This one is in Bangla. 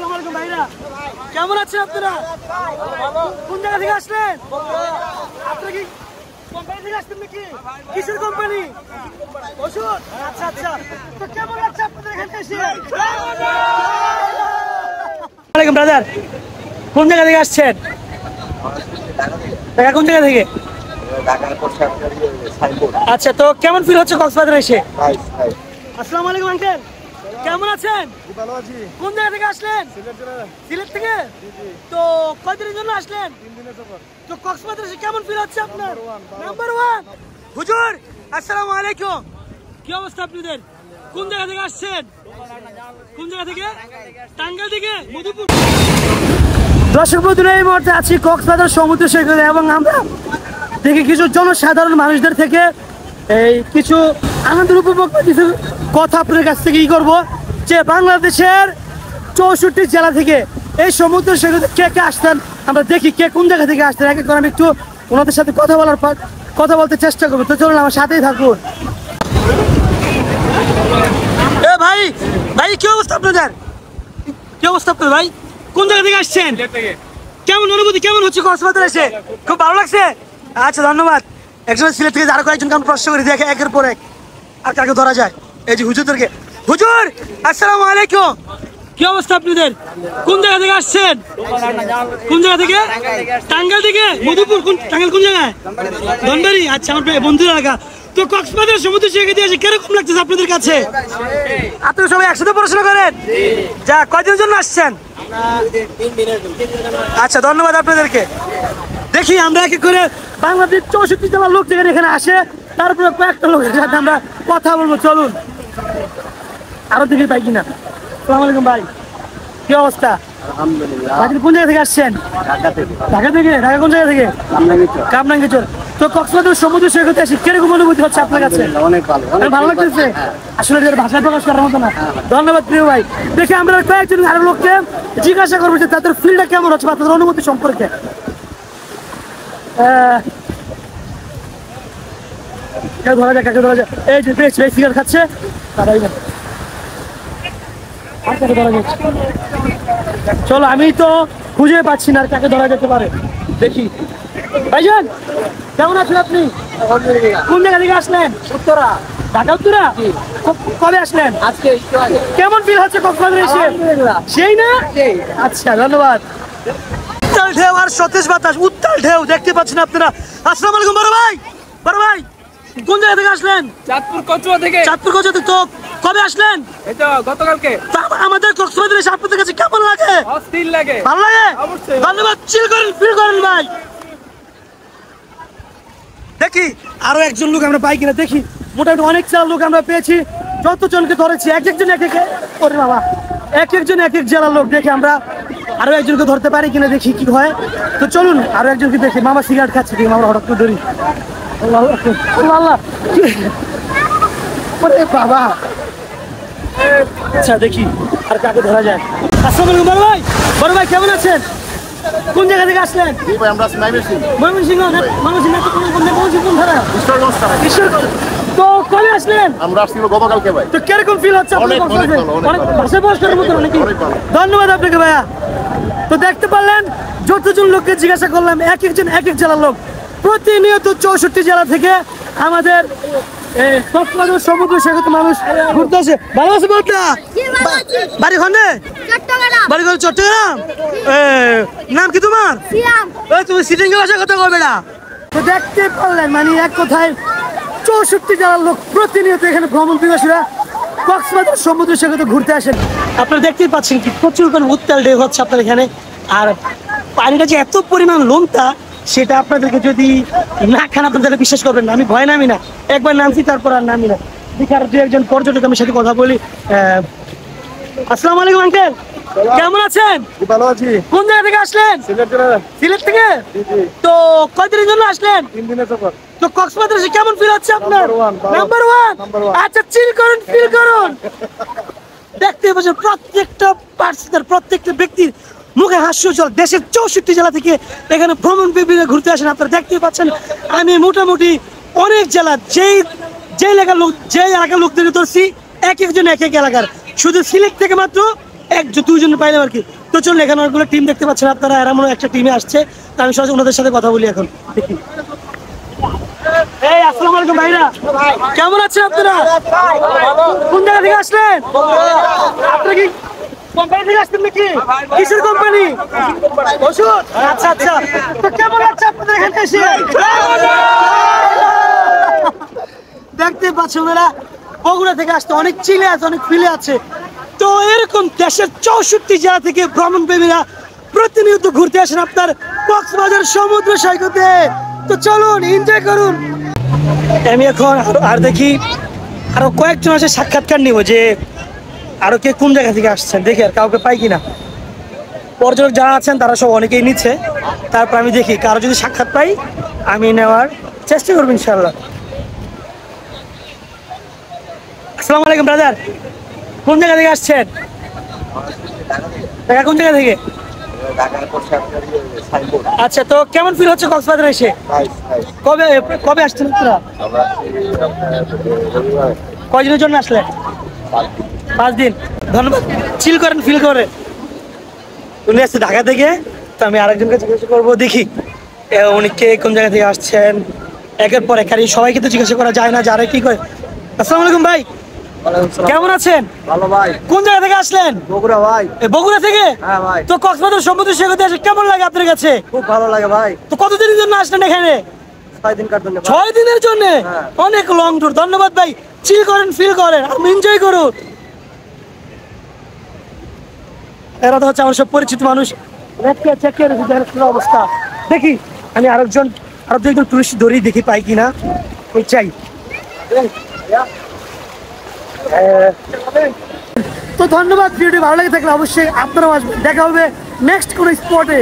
আসসালামু আলাইকুম ভাইরা, কেমন আছেন আপনারা? কোন জায়গা থেকে আসলেন? আপনারা কি কোম্পানি থেকে আসছেন নাকি? কিসের কোম্পানি? ওষুধ? আচ্ছা আচ্ছা, তো কেমন লাগছে আপনাদের এখানে এসে? ওয়ালাইকুম ব্রাদার, কোন জায়গা থেকে আসছেন? ঢাকা। কোন জায়গা থেকে? আচ্ছা, তো কেমন ফিল হচ্ছে কক্সবাজারে এসে? আসসালামু আলাইকুম আঙ্কেল, কেমন আছেন? ভালো আছি। কোন জায়গা থেকে আসলেন? সিলেট থেকে। তো কয়দিনের জন্য আসলেন? 3 দিনের সফর। তো কক্সবাজারে এসে কেমন ফিল হচ্ছে আপনার? নাম্বার 1। হুজুর আসসালামু আলাইকুম, কি অবস্থা আপনাদের? কোন জায়গা থেকে আসছেন? কোন জায়গা থেকে? টাঙ্গাইল থেকে, মধুপুর। দর্শক বন্ধুরা, এই মুহূর্তে আছি কক্সবাজার সমুদ্র সৈকতে এবং আমরা দেখি কিছু জনসাধারণ মানুষদের থেকে এই কিছু আনন্দের উপভোগ কিছু কথা আপনাদের কাছ থেকে ই করবো যে বাংলাদেশের 64 জেলা থেকে এই সমুদ্র সৈকতে কে কে আসতেন, আমরা দেখি কে কোন জায়গা থেকে আসতেন। এক এক করে আমি একটু ওনাদের সাথে কথা বলতে চেষ্টা করবো। তো চলুন আমার সাথেই থাকুন। এ ভাই ভাই, কি অবস্থা আপনাদের? কি অবস্থা আপনার ভাই? কোন জায়গা থেকে আসছেন? কেমন অনুভূতি, কেমন হচ্ছে কক্সবাজার এসে? খুব ভালো লাগছে? আচ্ছা ধন্যবাদ। একজন সিলেট থেকে আরো কয়েকজনকে আমি প্রশ্ন করি, দেখে একের পর এক আর কাকে ধরা যায়। এই যে হুজুরদেরকে। হুজুর আসসালামু আলাইকুম, কি অবস্থা আপনাদের? কোন জায়গা থেকে আসছেন? কোন জায়গা থেকে? টাঙ্গাইল থেকে, মধুপুর। টাঙ্গাইল কোন জায়গায়? ধনবাড়ি। আচ্ছা, আমার বন্ধুর এলাকা। তো কক্সবাজার সমুদ্র সৈকতে এসে কিরকম লাগছে আপনাদের কাছে? আপনারা সবাই একসাথে পড়াশোনা করেন? যা, কয়দিনের জন্য আসছেন? আচ্ছা ধন্যবাদ আপনাদেরকে। দেখি আমরা এক এক করে বাংলাদেশ 64 জেলার লোক যেখানে এখানে আসে, তারপরে কয়েকটা লোকের সাথে আমরা কথা বলবো। চলুন আরো দেখি পাই কিনা। আসসালামু আলাইকুম ভাই, কি অবস্থা? আলহামদুলিল্লাহ। কোন জায়গা থেকে আসছেন? ঢাকা থেকে। ঢাকা থেকে? ঢাকা কোন জায়গা থেকে? কামরাঙ্গীরচর। তো কক্সবাজার সমুদ্র সৈকতে এসে কিরকম অনুভূতি হচ্ছে আপনার কাছে? অনেক ভালো, ভালো লাগতেছে? আসলে ভাষায় প্রকাশ করার মতো না। ধন্যবাদ প্রিয় ভাই। দেখি আমরা কয়েকজন আরো লোককে জিজ্ঞাসা করবো যে তাদের ফিল্ডটা কেমন হচ্ছে বা তাদের অনুভূতি সম্পর্কে। ধরা যায়, কাকে ধরা যায়? এই যে বেশ সিগারেট খাচ্ছে, তারাই না। আর কাকে ধরা যাচ্ছে? চলো, আমি তো খুঁজে পাচ্ছি না আর কাকে ধরা যেতে পারে। দেখি। ভাইজান কেমন আছেন আপনি? কোন জায়গা থেকে আসলেন? উত্তরা। ঢাকা উত্তরা? কবে আসলেন? আজকে। কেমন ফিল হচ্ছে কক্সবাজারে এসে? সেই না? আচ্ছা ধন্যবাদ। উত্তাল ঢেউ আর সতেজ বাতাস, উত্তাল ঢেউ দেখতে পাচ্ছেন আপনারা। আসসালামু আলাইকুম বড় ভাই। বড় ভাই, কোন জায়গা থেকে আসলেন? চাঁদপুর কচুয়া থেকে। চাঁদপুর কচুয়া থেকে। তো কবে আসলেন? এই তো গতকালকে। আমাদের কক্সবাজারে এসে আপনাদের কাছে কেমন লাগে? অস্থির লাগে। ভালো লাগে? অবশ্যই। ধন্যবাদ। চিল করেন, ফিল করেন ভাই। দেখি আরো একজন লোক আমরা পাই কিনা। দেখি মোটামুটি অনেক চার লোক আমরা পেয়েছি। যতজনকে ধরেছি এক একজন এক এক করে বাবা, এক একজন এক এক জেলার লোক। দেখে আমরা আরো একজনকে ধরতে পারি কিনা, দেখি কি হয়। তো চলুন আরো একজনকে দেখি। মামা সিগারেট খাচ্ছে, দেখি আমরা হঠাৎ করে ধরি। আল্লাহ বাবা। আচ্ছা দেখি আর কাকে ধরা যায়। আসসালামু আলাইকুম বড় ভাই। বড় ভাই কেমন আছেন? কোন জায়গা থেকে আসলেন? ময়মনসিংহ। তো কবে আসলেন? আমরা আসছি গতকালকে ভাই। তো কিরকম ফিল হচ্ছে? ধন্যবাদ আপনাকে ভাইয়া। তো দেখতে পারলেন যতজন লোককে জিজ্ঞাসা করলাম, এক একজন এক এক জেলার লোক। প্রতিনিয়ত 64 জেলা থেকে আমাদের কক্সবাজার সমুদ্র সৈকতে মানুষ ঘুরতে আসে। ভালো আছে বলতে? বাড়ি খন্ডে? বাড়ি ঘর চট্টগ্রাম। নাম কি তোমার? তুমি সিটিং ভাষা কথা কবে না? তো দেখতে পারলেন মানে এক কথায় 64 জেলার লোক প্রতিনিয়ত এখানে ভ্রমণ পিপাসুরা কক্সবাজার সমুদ্র সৈকতে ঘুরতে আসেন। আপনারা দেখতেই পাচ্ছেন কি প্রচুর করে উত্তাল ঢেউ হচ্ছে আপনার এখানে। আর পানিটা যে এত পরিমাণ লোমটা, সেটা আপনাদেরকে যদি না খান আপনাদের বিশ্বাস করবেন না। আমি ভয় নামি না, একবার নামছি তারপর আর নামি না। দেখি আর দু একজন পর্যটক আমি সাথে কথা বলি। আসসালামু আলাইকুম আঙ্কেল, কেমন আছেন? ভালো আছি। কোন জায়গা থেকে আসলেন? সিলেট থেকে। তো কয়দিনের জন্য আসলেন? 3 দিনের সফর। তো কক্সবাজারে এসে কেমন ফিল হচ্ছে আপনার? নাম্বার 1। আচ্ছা চিল করুন, ফিল করুন। দেখতে পাচ্ছেন প্রত্যেকটা পার্সনের, প্রত্যেকটা ব্যক্তির মুখে হাস্য উজ্জ্বল। দেশের 64 জেলা থেকে এখানে ভ্রমণ পিপাসুরা ঘুরতে আসেন। আপনারা দেখতেই পাচ্ছেন আমি মোটামুটি অনেক জেলা যে এলাকার লোকদেরকে ধরছি, এক একজন এক এক এলাকার। শুধু সিলেট থেকে মাত্র দুইজন পাইলাম আর কি। তো চলুন এখানে অনেকগুলো টিম দেখতে পাচ্ছেন আপনারা, এরা মনে হয় একটা টিমে আসছে। তো আমি সরাসরি ওনাদের সাথে কথা বলি এখন, দেখি। এই আসসালামু আলাইকুম ভাইরা, কেমন আছেন আপনারা? কোন জায়গা থেকে আসলেন? আপনারা কি কোম্পানি থেকে আসছেন নাকি? কিসের কোম্পানি? ওষুধ? আচ্ছা আচ্ছা। তো কেমন লাগছে আপনাদের এখানে এসে? দেখতে পাচ্ছেন ওনারা বগুড়া থেকে আসতে অনেক চিলে আছে, অনেক ফিলে আছে। তো এরকম দেশের 64 জেলা থেকে ভ্রমণ প্রেমীরা প্রতিনিয়ত ঘুরতে আসেন আপনার কক্সবাজার সমুদ্র সৈকতে। তো চলুন এনজয় করুন। আমি এখন আর দেখি আরো কয়েকজন আছে, সাক্ষাৎকার নিব যে আরো কে কোন জায়গা থেকে আসছেন, দেখি আর কাউকে পাই কিনা। পর্যটক যারা আছেন তারা সব অনেকেই নিচ্ছে, তারপর আমি দেখি কারো যদি সাক্ষাৎ পাই আমি নেওয়ার চেষ্টা করবো ইনশাল্লাহ। আসসালামু আলাইকুম ব্রাদার, কোন জায়গা থেকে আসছেন? ঢাকা কোন জায়গা থেকে? আচ্ছা, তো কেমন ফিল হচ্ছে কক্সবাজারে এসে? কবে কবে আসছেন আপনারা? কয়দিনের জন্য আসলেন? 5 দিন। ধন্যবাদ, চিল করেন, ফিল করেন। উনি আসছে ঢাকা থেকে, তো আমি আরেকজনকে জিজ্ঞাসা করবো, দেখি উনি কে কোন জায়গা থেকে আসছেন। একের পর এক, সবাইকে তো জিজ্ঞাসা করা যায় না যারা কি করে। আসসালামু আলাইকুম ভাই, কেমন আছেন? ভালো ভাই। কোন জায়গা থেকে আসলেন? বগুড়া ভাই। বগুড়া থেকে? হ্যাঁ ভাই। তো কক্সবাজার সমুদ্র সৈকতে এসে কেমন লাগে আপনার কাছে? খুব ভালো লাগে ভাই। তো কতদিনের জন্য আসলেন এখানে? 6 দিন কাটবেন। 6 দিনের জন্য? হ্যাঁ। অনেক লং ট্যুর। ধন্যবাদ ভাই, চিল করেন, ফিল করেন, আপনি এনজয় করুন। এরা তো হচ্ছে আমার সব পরিচিত মানুষ। অবস্থা দেখি আমি আরো একজন টুরিস্ট ধরি, দেখি পাই কিনা, ওই চাই। তো ধন্যবাদ, ভিডিওটি ভালো লাগে থাকলে অবশ্যই আপনারাও আসবেন। দেখা হবে নেক্সট কোনো স্পটে।